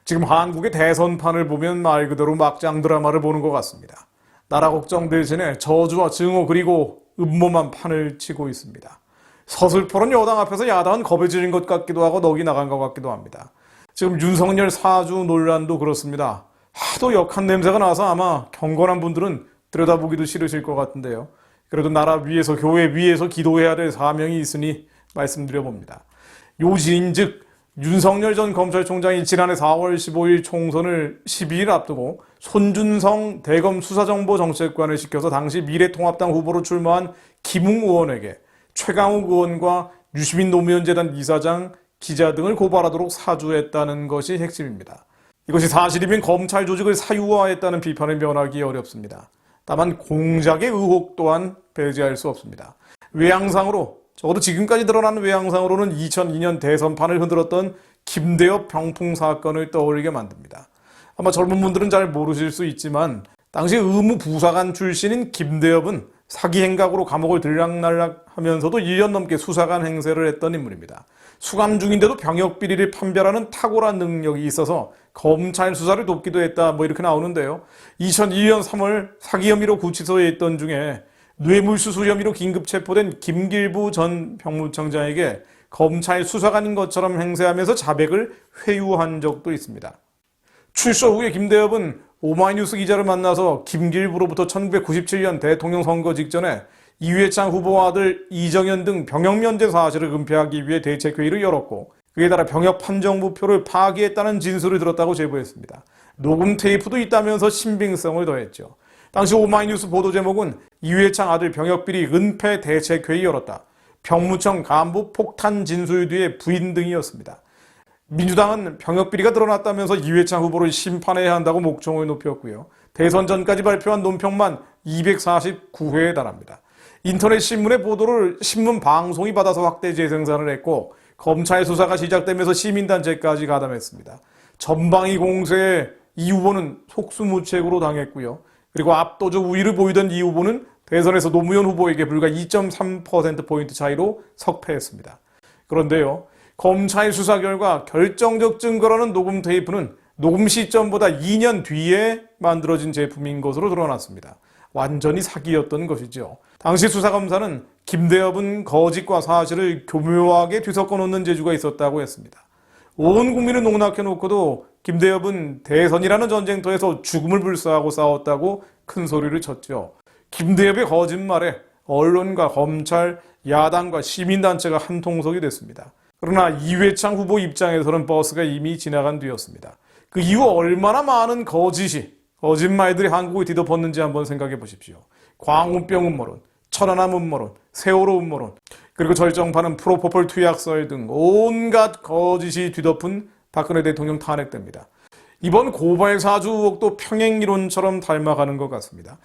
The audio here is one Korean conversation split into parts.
지금 한국의 대선판을 보면 말 그대로 막장 드라마를 보는 것 같습니다. 나라 걱정 대신에 저주와 증오 그리고 음모만 판을 치고 있습니다. 서슬퍼런 여당 앞에서 야당은 겁에 질린 것 같기도 하고 넋이 나간 것 같기도 합니다. 지금 윤석열 사주 논란도 그렇습니다. 하도 역한 냄새가 나서 아마 경건한 분들은 들여다보기도 싫으실 것 같은데요. 그래도 나라 위에서 교회 위에서 기도해야 될 사명이 있으니 말씀드려봅니다. 요지인 즉 윤석열 전 검찰총장이 지난해 4월 15일 총선을 12일 앞두고 손준성 대검 수사정보정책관을 시켜서 당시 미래통합당 후보로 출마한 김웅 의원에게 최강욱 의원과 유시민 노무현재단 이사장, 기자 등을 고발하도록 사주했다는 것이 핵심입니다. 이것이 사실이면 검찰 조직을 사유화했다는 비판을 면하기 어렵습니다. 다만 공작의 의혹 또한 배제할 수 없습니다. 외양상으로 적어도 지금까지 드러난 외양상으로는 2002년 대선판을 흔들었던 김대엽 병풍 사건을 떠올리게 만듭니다. 아마 젊은 분들은 잘 모르실 수 있지만 당시 의무부사관 출신인 김대엽은 사기 행각으로 감옥을 들락날락하면서도 1년 넘게 수사관 행세를 했던 인물입니다. 수감 중인데도 병역 비리를 판별하는 탁월한 능력이 있어서 검찰 수사를 돕기도 했다 이렇게 나오는데요. 2001년 3월 사기 혐의로 구치소에 있던 중에 뇌물수수 혐의로 긴급 체포된 김길부 전 병무청장에게 검찰 수사관인 것처럼 행세하면서 자백을 회유한 적도 있습니다. 출소 후에 김대엽은 오마이뉴스 기자를 만나서 김길부로부터 1997년 대통령 선거 직전에 이회창 후보와 아들 이정현 등 병역 면제 사실을 은폐하기 위해 대책회의를 열었고 그에 따라 병역 판정부표를 파기했다는 진술을 들었다고 제보했습니다. 녹음 테이프도 있다면서 신빙성을 더했죠. 당시 오마이뉴스 보도 제목은 이회창 아들 병역비리 은폐 대책회의 열었다. 병무청 간부 폭탄 진술 뒤에 부인 등이었습니다. 민주당은 병역비리가 드러났다면서 이회창 후보를 심판해야 한다고 목청을 높였고요. 대선 전까지 발표한 논평만 249회에 달합니다. 인터넷 신문의 보도를 신문 방송이 받아서 확대 재생산을 했고 검찰 수사가 시작되면서 시민단체까지 가담했습니다. 전방위 공세에 이 후보는 속수무책으로 당했고요. 그리고 압도적 우위를 보이던 이 후보는 대선에서 노무현 후보에게 불과 2.3%포인트 차이로 석패했습니다. 그런데요, 검찰 수사 결과 결정적 증거라는 녹음 테이프는 녹음 시점보다 2년 뒤에 만들어진 제품인 것으로 드러났습니다. 완전히 사기였던 것이죠. 당시 수사검사는 김대엽은 거짓과 사실을 교묘하게 뒤섞어 놓는 재주가 있었다고 했습니다. 온 국민을 농락해놓고도 김대엽은 대선이라는 전쟁터에서 죽음을 불사하고 싸웠다고 큰 소리를 쳤죠. 김대엽의 거짓말에 언론과 검찰, 야당과 시민단체가 한통속이 됐습니다. 그러나 이회창 후보 입장에서는 버스가 이미 지나간 뒤였습니다. 그 이후 얼마나 많은 거짓말들이 한국을 뒤덮었는지 한번 생각해 보십시오. 광우병 음모론, 천안함 음모론, 세월호 음모론, 그리고 절정파는 프로포폴 투약설 등 온갖 거짓이 뒤덮은 박근혜 대통령 탄핵됩니다. 이번 고발 사주 의혹도 평행이론처럼 닮아가는 것 같습니다.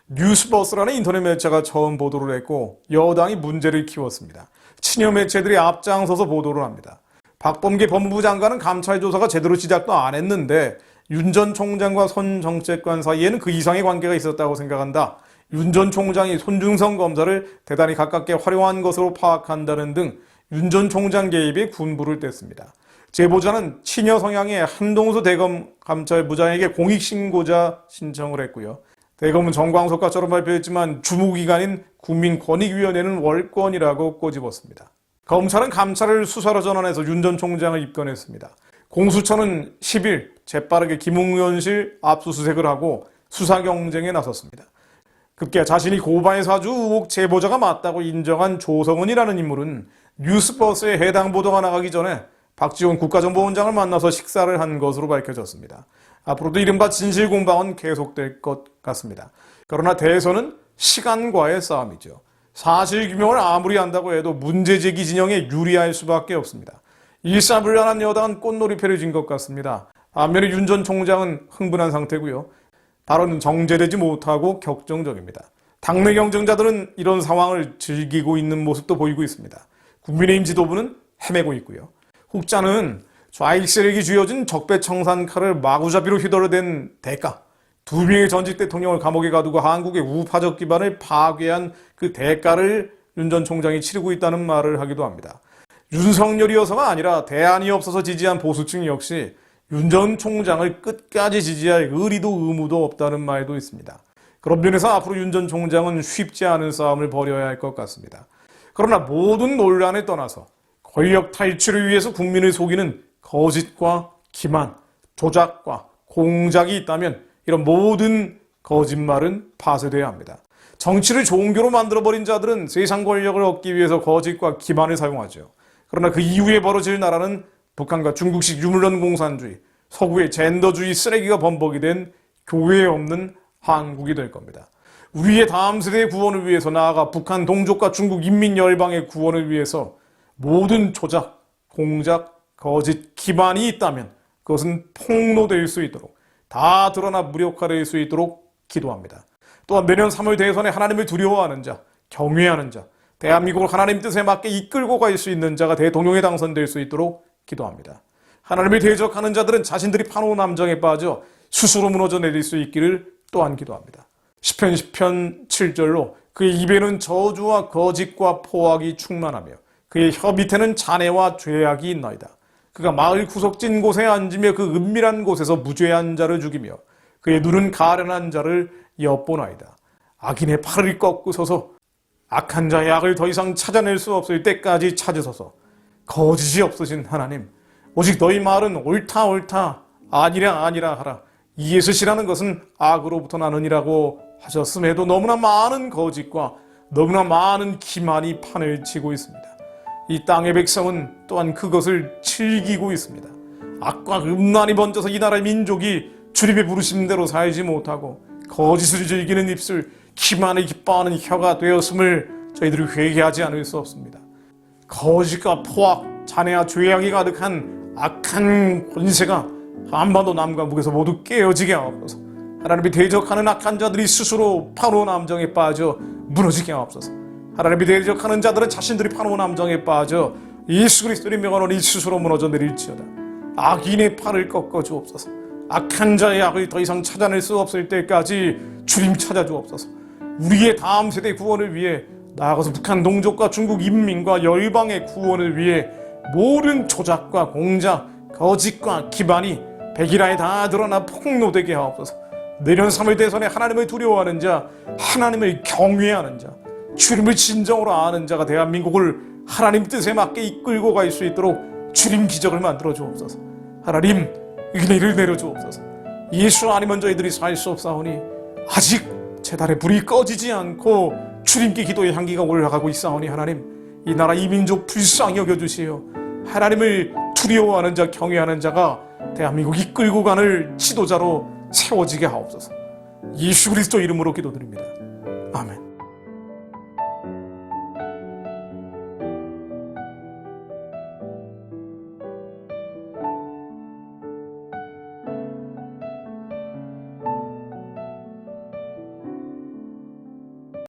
뉴스버스라는 인터넷 매체가 처음 보도를 했고 여당이 문제를 키웠습니다. 친여 매체들이 앞장서서 보도를 합니다. 박범계 법무부 장관은 감찰 조사가 제대로 시작도 안 했는데 윤 전 총장과 손 정책관 사이에는 그 이상의 관계가 있었다고 생각한다. 윤 전 총장이 손준성 검사를 대단히 가깝게 활용한 것으로 파악한다는 등 윤 전 총장 개입에 군부를 뗐습니다. 제보자는 친여 성향의 한동수 대검 감찰부장에게 공익신고자 신청을 했고요. 대검은 정광석과처럼 발표했지만 주무기관인 국민권익위원회는 월권이라고 꼬집었습니다. 검찰은 감찰을 수사로 전환해서 윤 전 총장을 입건했습니다. 공수처는 10일 재빠르게 김웅 의원실 압수수색을 하고 수사 경쟁에 나섰습니다. 급기야 자신이 고발 사주 의혹 제보자가 맞다고 인정한 조성은이라는 인물은 뉴스버스에 해당 보도가 나가기 전에 박지원 국가정보원장을 만나서 식사를 한 것으로 밝혀졌습니다. 앞으로도 이른바 진실공방은 계속될 것 같습니다. 그러나 대선은 시간과의 싸움이죠. 사실규명을 아무리 한다고 해도 문제제기 진영에 유리할 수밖에 없습니다. 일사불란한 여당은 꽃놀이 펴려진 것 같습니다. 반면에 윤 전 총장은 흥분한 상태고요. 발언은 정제되지 못하고 격정적입니다. 당내 경쟁자들은 이런 상황을 즐기고 있는 모습도 보이고 있습니다. 국민의힘 지도부는 헤매고 있고요. 혹자는 좌익 세력이 쥐어진 적배청산 칼을 마구잡이로 휘둘러댄 대가, 2명의 전직 대통령을 감옥에 가두고 한국의 우파적 기반을 파괴한 그 대가를 윤 전 총장이 치르고 있다는 말을 하기도 합니다. 윤석열이어서가 아니라 대안이 없어서 지지한 보수층 역시 윤 전 총장을 끝까지 지지할 의리도 의무도 없다는 말도 있습니다. 그런 면에서 앞으로 윤 전 총장은 쉽지 않은 싸움을 벌여야 할 것 같습니다. 그러나 모든 논란에 떠나서 권력 탈취를 위해서 국민을 속이는 거짓과 기만, 조작과 공작이 있다면 이런 모든 거짓말은 파쇄돼야 합니다. 정치를 종교로 만들어버린 자들은 세상 권력을 얻기 위해서 거짓과 기만을 사용하죠. 그러나 그 이후에 벌어질 나라는 북한과 중국식 유물론 공산주의, 서구의 젠더주의 쓰레기가 범벅이 된 교회에 없는 한국이 될 겁니다. 우리의 다음 세대의 구원을 위해서 나아가 북한 동족과 중국 인민열방의 구원을 위해서 모든 조작, 공작, 거짓, 기만이 있다면 그것은 폭로될 수 있도록 다 드러나 무력화될 수 있도록 기도합니다. 또한 내년 3월 대선에 하나님을 두려워하는 자, 경외하는 자, 대한민국을 하나님 뜻에 맞게 이끌고 갈 수 있는 자가 대통령에 당선될 수 있도록 기도합니다. 하나님을 대적하는 자들은 자신들이 파놓은 함정에 빠져 스스로 무너져 내릴 수 있기를 또한 기도합니다. 시편 10편 7절로 그의 입에는 저주와 거짓과 포악이 충만하며 그의 혀 밑에는 잔해와 죄악이 있나이다. 그가 마을 구석진 곳에 앉으며 그 은밀한 곳에서 무죄한 자를 죽이며 그의 눈은 가련한 자를 엿보나이다. 악인의 팔을 꺾으소서. 악한 자의 악을 더 이상 찾아낼 수 없을 때까지 찾으소서. 거짓이 없으신 하나님, 오직 너희 말은 옳다 옳다 아니라 아니라 하라. 이에셋이라는 것은 악으로부터 나느니라고 하셨음에도 너무나 많은 거짓과 너무나 많은 기만이 판을 치고 있습니다. 이 땅의 백성은 또한 그것을 즐기고 있습니다. 악과 음란이 번져서 이 나라의 민족이 주님의 부르심대로 살지 못하고 거짓을 즐기는 입술, 기만을 기뻐하는 혀가 되었음을 저희들이 회개하지 않을 수 없습니다. 거짓과 포악, 잔해와 죄악이 가득한 악한 권세가 한반도 남과 북에서 모두 깨어지게 하옵소서. 하나님이 대적하는 악한 자들이 스스로 파놓은 함정에 빠져 무너지게 하옵소서. 하나님이 대적하는 자들은 자신들이 파놓은 함정에 빠져 예수 그리스도의 명하노니 스스로 무너져 내릴지어다. 악인의 팔을 꺾어 주옵소서. 악한 자의 악을 더 이상 찾아낼 수 없을 때까지 주님 찾아 주옵소서. 우리의 다음 세대 구원을 위해 나아가서 북한 동족과 중국 인민과 열방의 구원을 위해 모든 조작과 공작, 거짓과 기반이 백일하에 다 드러나 폭로되게 하옵소서. 내년 3월 대선에 하나님을 두려워하는 자, 하나님을 경외하는 자, 주님을 진정으로 아는 자가 대한민국을 하나님 뜻에 맞게 이끌고 갈 수 있도록 주님 기적을 만들어 주옵소서. 하나님 은혜를 내려 주옵소서. 예수 아니면 저희들이 살 수 없사오니 아직 제단의 불이 꺼지지 않고 주님께 기도의 향기가 올라가고 있사오니 하나님 이 나라 이 민족 불쌍히 여겨주시어 하나님을 두려워하는 자, 경외하는 자가 대한민국 이끌고 가는 지도자로 세워지게 하옵소서. 예수 그리스도 이름으로 기도드립니다. 아멘.